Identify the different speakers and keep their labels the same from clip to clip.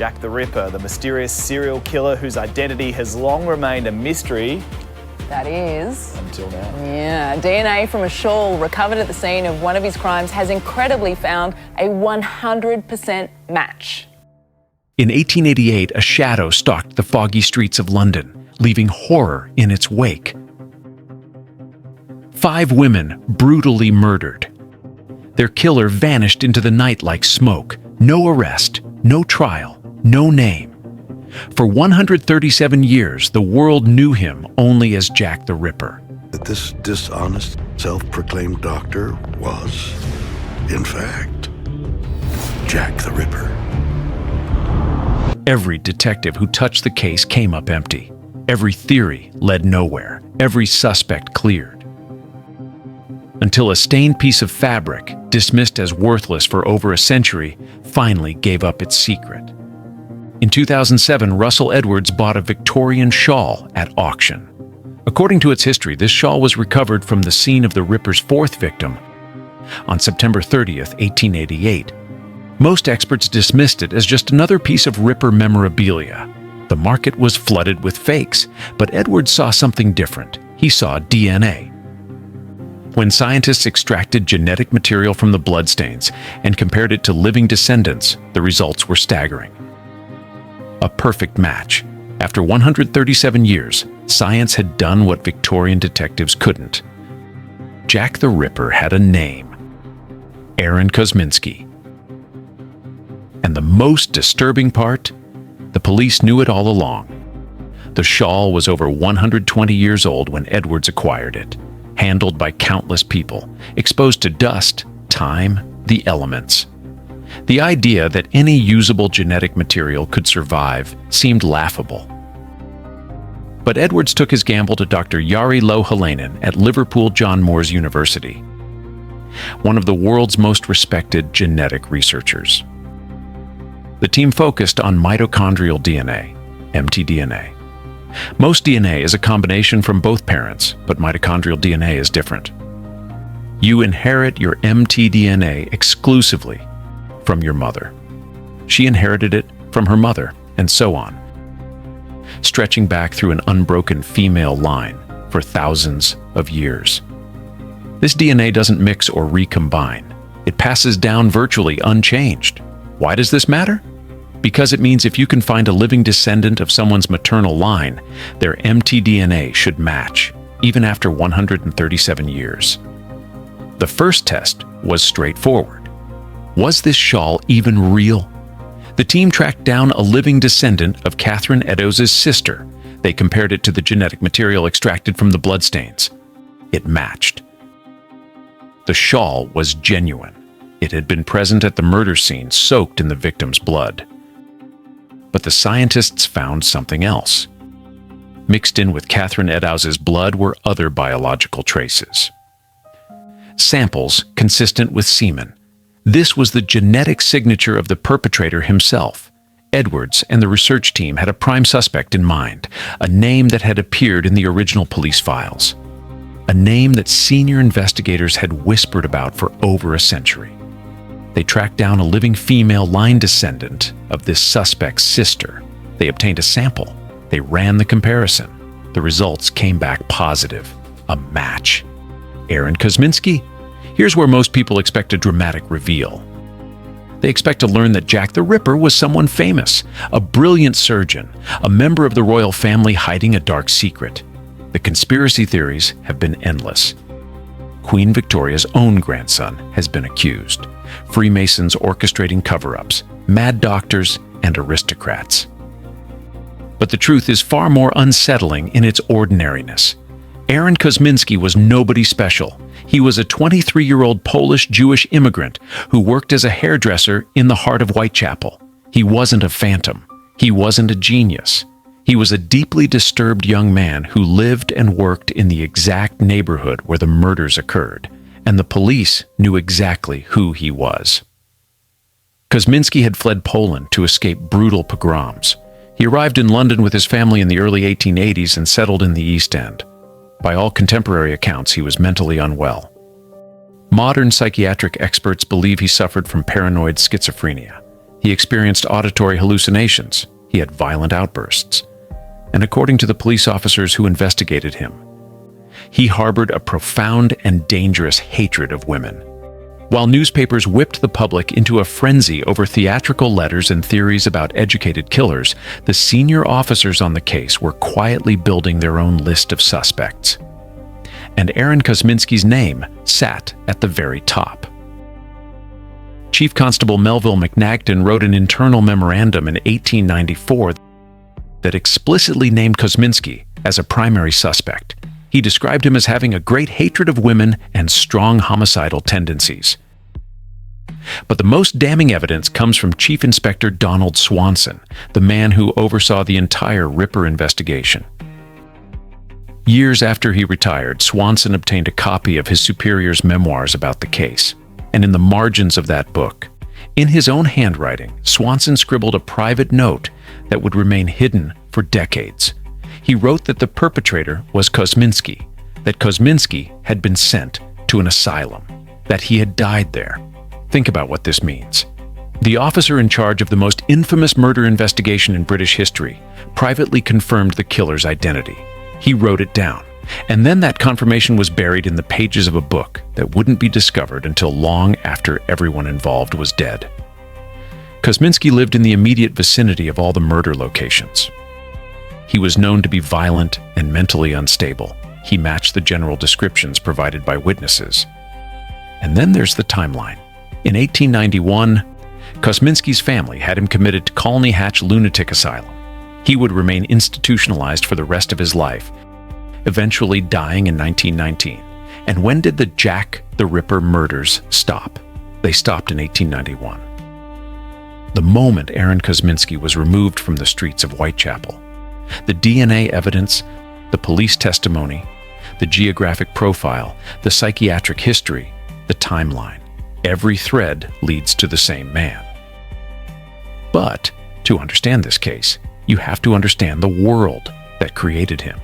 Speaker 1: Jack the Ripper, the mysterious serial killer whose identity has long remained a mystery.
Speaker 2: That is.
Speaker 1: Until now.
Speaker 2: Yeah, DNA from a shawl recovered at the scene of one of his crimes has incredibly found a 100% match.
Speaker 3: In 1888, a shadow stalked the foggy streets of London, leaving horror in its wake. 5 women brutally murdered. Their killer vanished into the night like smoke. No arrest, no trial, no name. For 137 years, the world knew him only as Jack the Ripper.
Speaker 4: That this dishonest, self-proclaimed doctor was, in fact, Jack the Ripper.
Speaker 3: Every detective who touched the case came up empty. Every theory led nowhere. Every suspect cleared. Until a stained piece of fabric, dismissed as worthless for over a century, finally gave up its secret. In 2007, Russell Edwards bought a Victorian shawl at auction. According to its history, this shawl was recovered from the scene of the Ripper's 4th victim on September 30th, 1888. Most experts dismissed it as just another piece of Ripper memorabilia. The market was flooded with fakes, but Edwards saw something different. He saw DNA. When scientists extracted genetic material from the bloodstains and compared it to living descendants, the results were staggering. A perfect match. After 137 years, science had done what Victorian detectives couldn't. Jack the Ripper had a name: Aaron Kosminsky. And the most disturbing part? The police knew it all along. The shawl was over 120 years old when Edwards acquired it, handled by countless people, exposed to dust, time, the elements. The idea that any usable genetic material could survive seemed laughable. But Edwards took his gamble to Dr. Jari Louhelainen at Liverpool John Moores University, one of the world's most respected genetic researchers. The team focused on mitochondrial DNA, mtDNA. Most DNA is a combination from both parents, but mitochondrial DNA is different. You inherit your mtDNA exclusively from your mother. She inherited it from her mother, and so on, stretching back through an unbroken female line for thousands of years. This DNA doesn't mix or recombine. It passes down virtually unchanged. Why does this matter? Because it means if you can find a living descendant of someone's maternal line, their mtDNA should match, even after 137 years. The first test was straightforward. Was this shawl even real? The team tracked down a living descendant of Catherine Eddowes' sister. They compared it to the genetic material extracted from the bloodstains. It matched. The shawl was genuine. It had been present at the murder scene, soaked in the victim's blood. But the scientists found something else. Mixed in with Catherine Eddowes' blood were other biological traces. Samples consistent with semen. This was the genetic signature of the perpetrator himself. Edwards and the research team had a prime suspect in mind, a name that had appeared in the original police files, a name that senior investigators had whispered about for over a century. They tracked down a living female line descendant of this suspect's sister. They obtained a sample. They ran the comparison. The results came back positive. A match. Aaron Kosminsky? Here's where most people expect a dramatic reveal. They expect to learn that Jack the Ripper was someone famous, a brilliant surgeon, a member of the royal family hiding a dark secret. The conspiracy theories have been endless. Queen Victoria's own grandson has been accused. Freemasons orchestrating cover-ups, mad doctors, and aristocrats. But the truth is far more unsettling in its ordinariness. Aaron Kosminsky was nobody special. He was a 23-year-old Polish-Jewish immigrant who worked as a hairdresser in the heart of Whitechapel. He wasn't a phantom. He wasn't a genius. He was a deeply disturbed young man who lived and worked in the exact neighborhood where the murders occurred, and the police knew exactly who he was. Kosminsky had fled Poland to escape brutal pogroms. He arrived in London with his family in the early 1880s and settled in the East End. By all contemporary accounts, he was mentally unwell. Modern psychiatric experts believe he suffered from paranoid schizophrenia. He experienced auditory hallucinations. He had violent outbursts. And according to the police officers who investigated him, he harbored a profound and dangerous hatred of women. While newspapers whipped the public into a frenzy over theatrical letters and theories about educated killers, the senior officers on the case were quietly building their own list of suspects. And Aaron Kosminsky's name sat at the very top. Chief Constable Melville McNagton wrote an internal memorandum in 1894 that explicitly named Kosminsky as a primary suspect. He described him as having a great hatred of women and strong homicidal tendencies. But the most damning evidence comes from Chief Inspector Donald Swanson, the man who oversaw the entire Ripper investigation. Years after he retired, Swanson obtained a copy of his superior's memoirs about the case, and in the margins of that book, in his own handwriting, Swanson scribbled a private note that would remain hidden for decades. He wrote that the perpetrator was Kosminsky, that Kosminsky had been sent to an asylum, that he had died there. Think about what this means. The officer in charge of the most infamous murder investigation in British history privately confirmed the killer's identity. He wrote it down, and then that confirmation was buried in the pages of a book that wouldn't be discovered until long after everyone involved was dead. Kosminsky lived in the immediate vicinity of all the murder locations. He was known to be violent and mentally unstable. He matched the general descriptions provided by witnesses. And then there's the timeline. In 1891, Kosminsky's family had him committed to Colney Hatch Lunatic Asylum. He would remain institutionalized for the rest of his life, eventually dying in 1919. And when did the Jack the Ripper murders stop? They stopped in 1891. The moment Aaron Kosminsky was removed from the streets of Whitechapel. The DNA evidence, the police testimony, the geographic profile, the psychiatric history, the timeline. Every thread leads to the same man. But to understand this case, you have to understand the world that created him.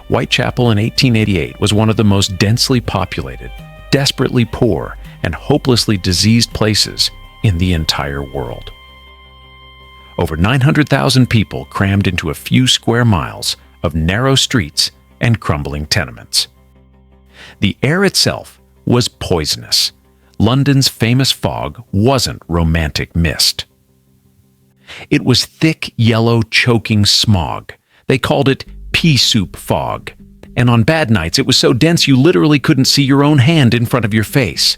Speaker 3: Whitechapel in 1888 was one of the most densely populated, desperately poor, and hopelessly diseased places in the entire world. Over 900,000 people crammed into a few square miles of narrow streets and crumbling tenements. The air itself was poisonous. London's famous fog wasn't romantic mist. It was thick, yellow, choking smog. They called it pea soup fog. And on bad nights, it was so dense you literally couldn't see your own hand in front of your face.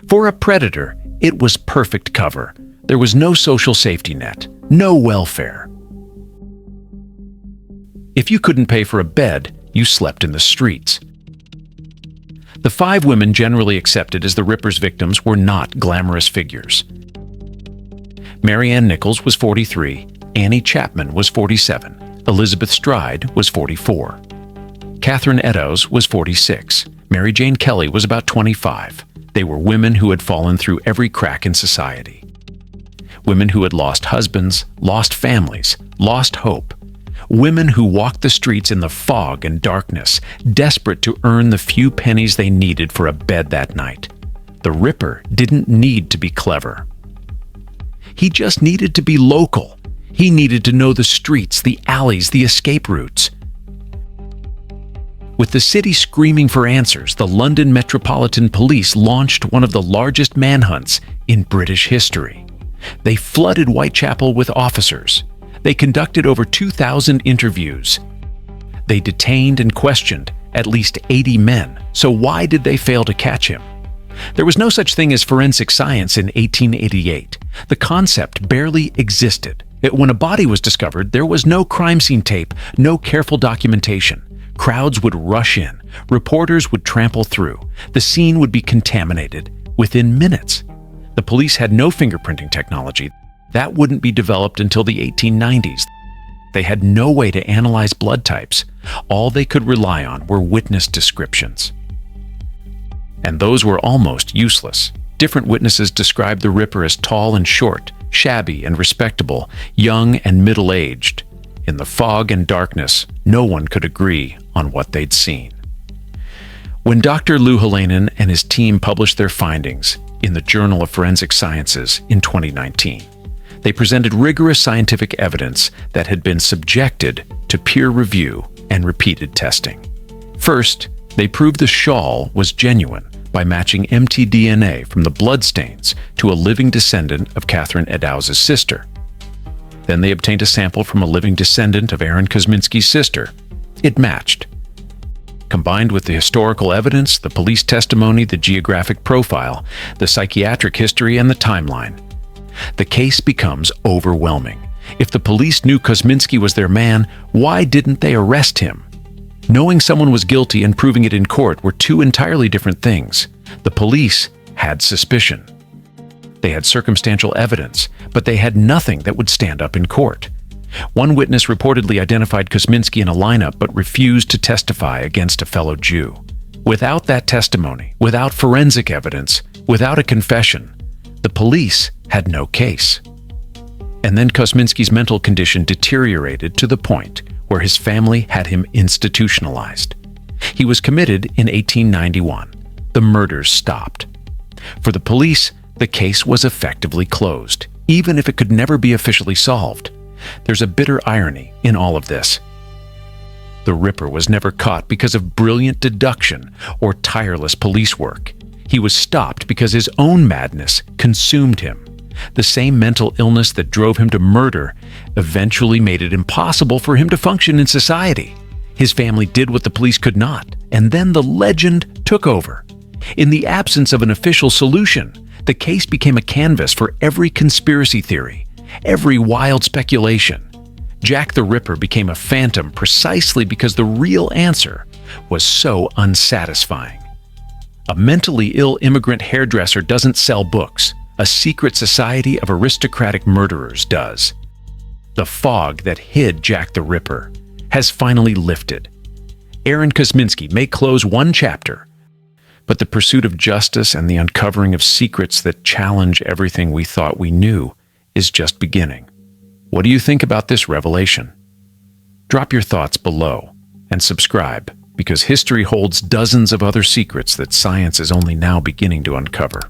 Speaker 3: For a predator, it was perfect cover. There was no social safety net, no welfare. If you couldn't pay for a bed, you slept in the streets. The 5 women generally accepted as the Ripper's victims were not glamorous figures. Mary Ann Nichols was 43, Annie Chapman was 47, Elizabeth Stride was 44. Catherine Eddowes was 46, Mary Jane Kelly was about 25. They were women who had fallen through every crack in society. Women who had lost husbands, lost families, lost hope. Women who walked the streets in the fog and darkness, desperate to earn the few pennies they needed for a bed that night. The Ripper didn't need to be clever. He just needed to be local. He needed to know the streets, the alleys, the escape routes. With the city screaming for answers, the London Metropolitan Police launched one of the largest manhunts in British history. They flooded Whitechapel with officers. They conducted over 2,000 interviews. They detained and questioned at least 80 men. So why did they fail to catch him? There was no such thing as forensic science in 1888. The concept barely existed. When a body was discovered, there was no crime scene tape, no careful documentation. Crowds would rush in. Reporters would trample through. The scene would be contaminated within minutes. The police had no fingerprinting technology. That wouldn't be developed until the 1890s. They had no way to analyze blood types. All they could rely on were witness descriptions. And those were almost useless. Different witnesses described the Ripper as tall and short, shabby and respectable, young and middle-aged. In the fog and darkness, no one could agree on what they'd seen. When Dr. Lou Halanen and his team published their findings, in the Journal of Forensic Sciences in 2019. They presented rigorous scientific evidence that had been subjected to peer review and repeated testing. First, they proved the shawl was genuine by matching mtDNA from the bloodstains to a living descendant of Catherine Eddowes' sister. Then they obtained a sample from a living descendant of Aaron Kosminsky's sister. It matched. Combined with the historical evidence, the police testimony, the geographic profile, the psychiatric history, and the timeline, the case becomes overwhelming. If the police knew Kosminsky was their man, why didn't they arrest him? Knowing someone was guilty and proving it in court were two entirely different things. The police had suspicion. They had circumstantial evidence, but they had nothing that would stand up in court. One witness reportedly identified Kosminsky in a lineup but refused to testify against a fellow Jew. Without that testimony, without forensic evidence, without a confession, the police had no case. And then Kosminsky's mental condition deteriorated to the point where his family had him institutionalized. He was committed in 1891. The murders stopped. For the police, the case was effectively closed, even if it could never be officially solved. There's a bitter irony in all of this. The Ripper was never caught because of brilliant deduction or tireless police work. He was stopped because his own madness consumed him. The same mental illness that drove him to murder eventually made it impossible for him to function in society. His family did what the police could not, and then the legend took over. In the absence of an official solution, the case became a canvas for every conspiracy theory, every wild speculation. Jack the Ripper became a phantom precisely because the real answer was so unsatisfying. A mentally ill immigrant hairdresser doesn't sell books. A secret society of aristocratic murderers does. The fog that hid Jack the Ripper has finally lifted. Aaron Kosminsky may close one chapter, but the pursuit of justice and the uncovering of secrets that challenge everything we thought we knew is just beginning. What do you think about this revelation? Drop your thoughts below and subscribe, because history holds dozens of other secrets that science is only now beginning to uncover.